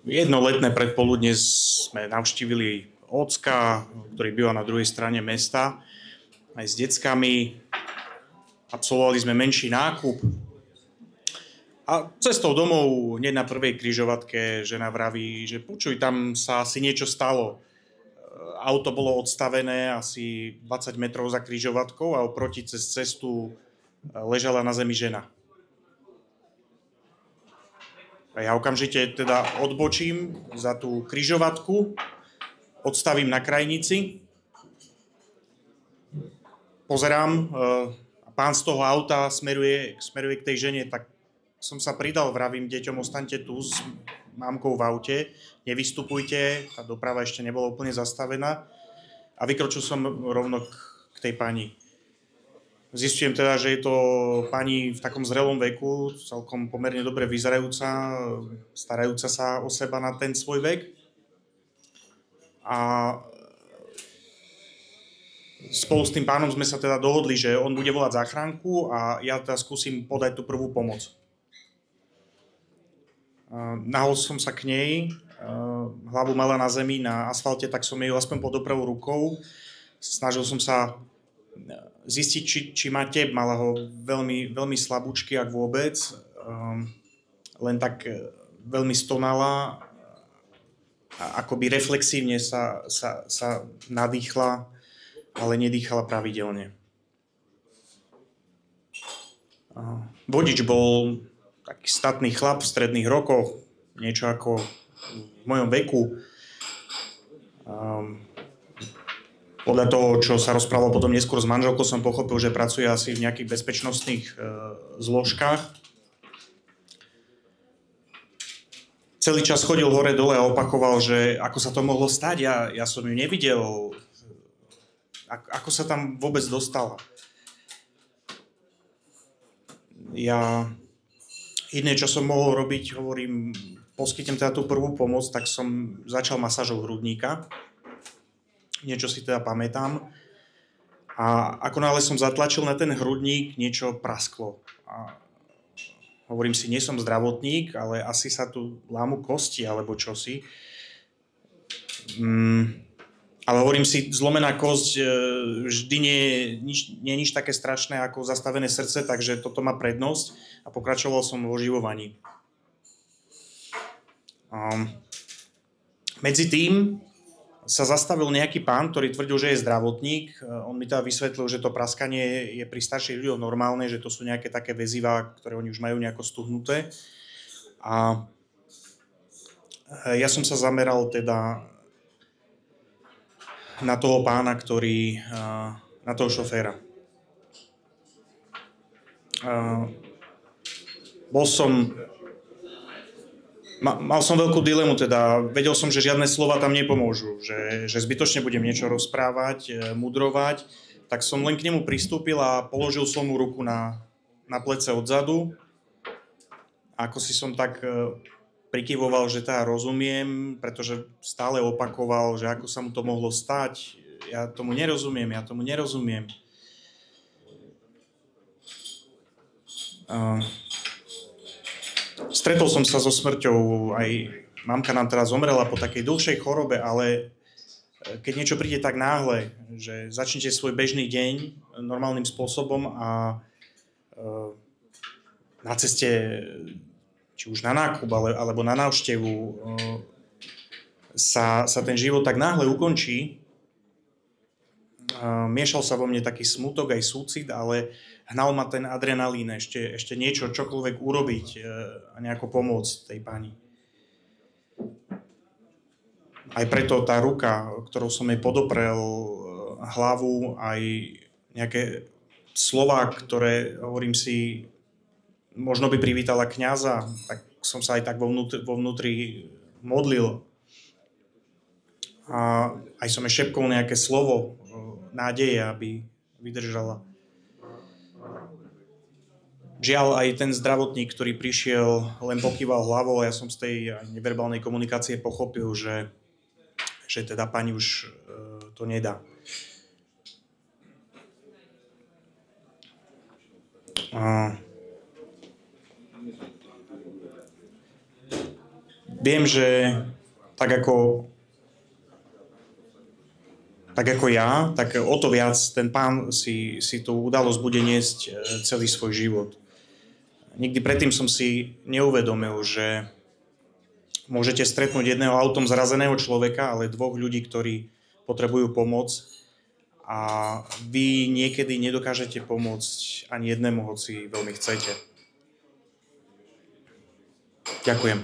Jedno letné predpoludne sme navštívili ocka, ktorý býva na druhej strane mesta, aj s deckami. Absolvovali sme menší nákup. A cestou domov, hneď na prvej križovatke, žena vraví, že počuj, tam sa asi niečo stalo. Auto bolo odstavené asi 20 metrov za križovatkou a oproti cez cestu ležala na zemi žena. A ja okamžite teda odbočím za tú križovatku, odstavím na krajnici, pozerám a pán z toho auta smeruje k tej žene, tak som sa pridal, vravím deťom, ostaňte tu s mámkou v aute, nevystupujte, tá doprava ešte nebola úplne zastavená a vykročil som rovno k tej pani. Zistujem teda, že je to pani v takom zrelom veku, celkom pomerne dobre vyzerajúca, starajúca sa o seba na ten svoj vek. A spolu s tým pánom sme sa teda dohodli, že on bude volať záchranku a ja teda skúsim podať tú prvú pomoc. Nahol som sa k nej, hlavu mala na zemi, na asfalte, tak som jej aspoň podoprel rukou. Snažil som sa zistiť, či má tep, mala ho veľmi, veľmi slabúčky, ak vôbec. Len tak veľmi stonala, akoby reflexívne sa nadýchla, ale nedýchala pravidelne. Vodič bol taký statný chlap v stredných rokoch, niečo ako v mojom veku. Podľa toho, čo sa rozprávalo potom neskôr s manželkou, som pochopil, že pracuje asi v nejakých bezpečnostných zložkách. Celý čas chodil hore-dole a opakoval, že ako sa to mohlo stať, ja som ju nevidel, ako sa tam vôbec dostala. Iné, čo som mohol robiť, hovorím, poskytnem teda tú prvú pomoc, tak som začal masážou hrudníka. Niečo si teda pamätám. A ako náhle som zatlačil na ten hrudník, niečo prasklo. A hovorím si, nie som zdravotník, ale asi sa tu lámu kosti alebo čosi. Ale hovorím si, zlomená kosť vždy nie je nič také strašné ako zastavené srdce, takže toto má prednosť a pokračoval som vo oživovaní. Medzi tým sa zastavil nejaký pán, ktorý tvrdil, že je zdravotník. On mi teda vysvetlil, že to praskanie je pri starších ľuďoch normálne, že to sú nejaké také väzivá, ktoré oni už majú nejako stuhnuté. A ja som sa zameral teda na toho pána, na toho šoféra. Mal som veľkú dilemu, teda vedel som, že žiadne slova tam nepomôžu, že zbytočne budem niečo rozprávať, mudrovať, tak som len k nemu pristúpil a položil som mu ruku na plece odzadu. Ako si som tak prikyvoval, že teda rozumiem, pretože stále opakoval, že ako sa mu to mohlo stať, ja tomu nerozumiem. Stretol som sa so smrťou, aj mamka nám teraz zomrela po takej dlhšej chorobe, ale keď niečo príde tak náhle, že začnete svoj bežný deň normálnym spôsobom a na ceste, či už na nákup alebo na návštevu, sa ten život tak náhle ukončí, miešal sa vo mne taký smutok aj súcit, ale hnal ma ten adrenalín ešte niečo, čokoľvek urobiť a nejako pomôcť tej pani. Aj preto tá ruka, ktorou som jej podoprel hlavu, aj nejaké slová, ktoré, hovorím si, možno by privítala kňaza, tak som sa aj tak vo vnútri modlil. A aj som jej šepkol nejaké slovo nádeje, aby vydržala. Žiaľ, aj ten zdravotník, ktorý prišiel, len pokýval hlavou a ja som z tej neverbálnej komunikácie pochopil, že teda pani už to nedá. Viem, že tak ako ja, tak o to viac ten pán si tú udalosť bude niesť celý svoj život. Nikdy predtým som si neuvedomil, že môžete stretnúť jedného autom zrazeného človeka, ale dvoch ľudí, ktorí potrebujú pomoc a vy niekedy nedokážete pomôcť ani jednému, hoci veľmi chcete. Ďakujem.